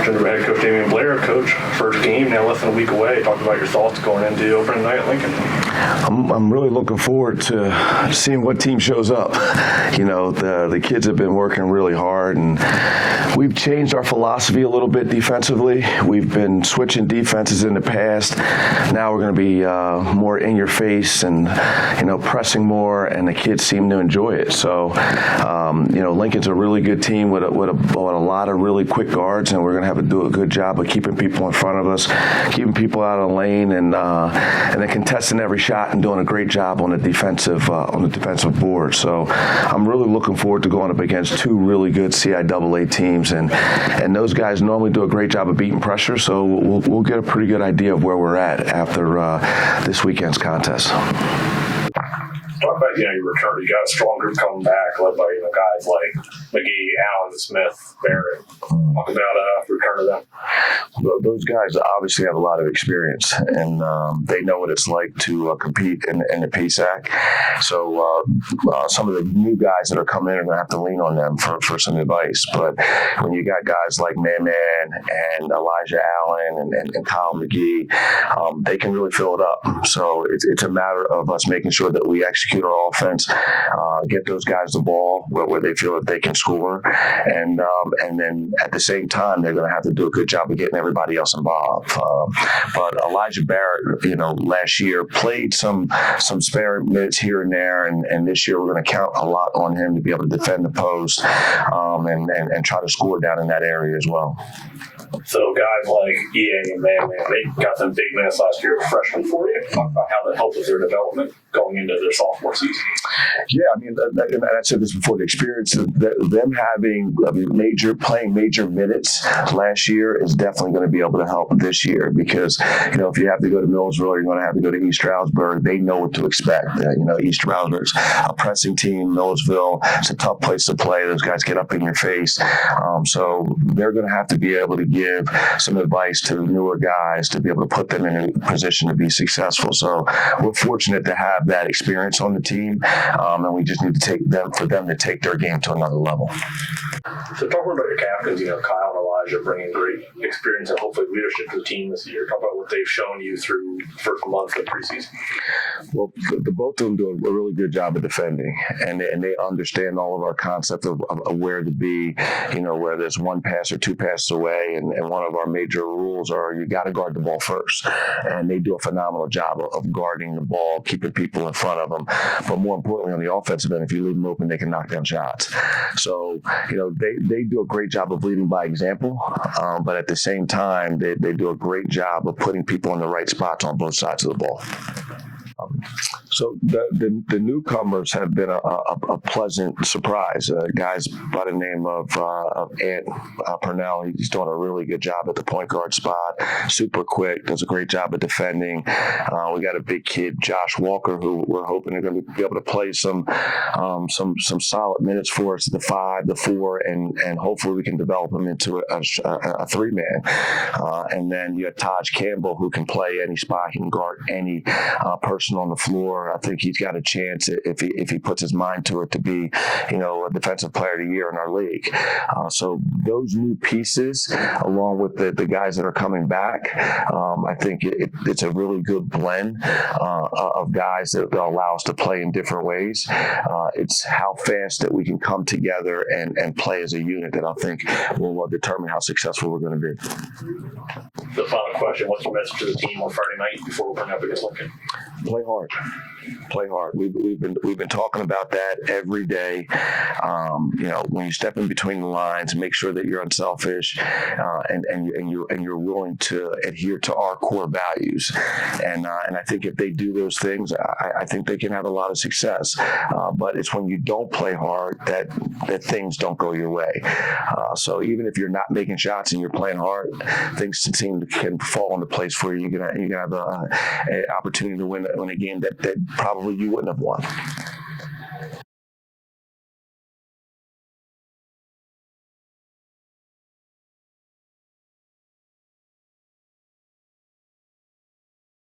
Turn to head coach Damien Blair. Coach, first game, now less than a week away. Talk about your thoughts going into opening night at Lincoln. I'm really looking forward to seeing what team shows up. You know, the kids have been working really hard, and we've changed our philosophy a little bit defensively. We've been switching defenses in the past. Now we're going to be more in your face and, pressing more, and the kids seem to enjoy it. So, Lincoln's a really good team with a lot of really quick guards, and we're going to have to do a good job of keeping people in front of us, keeping people out of the lane, and then contesting every shot and doing a great job on the defensive board. So I'm really looking forward to going up against two really good CIAA teams, and those guys normally do a great job of beating pressure. So we'll get a pretty good idea of where we're at after this weekend's contest. Talk about, your return. You got a strong group coming back, led by, guys like McGee, Allen, Smith, Barrett. Talk about return to them. Well, those guys obviously have a lot of experience, and they know what it's like to compete in the PSAC. So some of the new guys that are coming in are going to have to lean on them for some advice. But when you got guys like Man and Elijah Allen and Kyle McGee, they can really fill it up. So it's a matter of us making sure that we execute our offense, get those guys the ball where they feel that they can score, and then at the same time they're going to have to do a good job of getting everybody else involved. But Elijah Barrett, last year played some spare minutes here and there, and this year we're going to count a lot on him to be able to defend the post and try to score down in that area as well. So guys like EA and Man, they got some big minutes last year as freshmen for you. Talk about how that helped with their development going into their sophomore season. Yeah, and I said this before, the experience of them having playing major minutes last year is definitely going to be able to help this year, because, if you have to go to Millersville, you're going to have to go to East Stroudsburg. They know what to expect. East Stroudsburg's a pressing team. Millersville, it's a tough place to play. Those guys get up in your face. So they're going to have to be able to give some advice to the newer guys to be able to put them in a position to be successful. So we're fortunate to have that experience on the team, and we just need to for them to take their game to another level. So talk about your captains, Kyle and Elijah bringing great experience and hopefully leadership to the team this year. Talk about what they've shown you through the first month of preseason. Well, the both of them do a really good job of defending, and they understand all of our concept of where to be, where there's one pass or two passes away, and one of our major rules are you got to guard the ball first, and they do a phenomenal job of guarding the ball, keeping people in front of them. But more importantly, on the offensive end, if you leave them open, they can knock down shots. So, they do a great job of leading by example, but at the same time, they do a great job of putting people in the right spots on both sides of the ball. So the newcomers have been a pleasant surprise. Guys by the name of Ant Purnell, he's doing a really good job at the point guard spot. Super quick, does a great job of defending. We got a big kid, Josh Walker, who we're hoping are going to be able to play some solid minutes for us, the 5, the 4, and hopefully we can develop him into a 3-man. And then you have Taj Campbell, who can play any spot. He can guard any person on the floor. I think he's got a chance if he puts his mind to it to be, a defensive player of the year in our league. So those new pieces, along with the guys that are coming back, I think it's a really good blend of guys that allow us to play in different ways. It's how fast that we can come together and play as a unit that I think will determine how successful we're going to be. The final question: what's your message to the team on Friday night before we bring up against Lincoln? Play hard. Play hard. We've been talking about that every day. When you step in between the lines, make sure that you're unselfish, and you're willing to adhere to our core values. And I think if they do those things, I think they can have a lot of success. But it's when you don't play hard that things don't go your way. So even if you're not making shots and you're playing hard, things can fall into place for you. You're gonna have an opportunity to win a game that probably you wouldn't have won.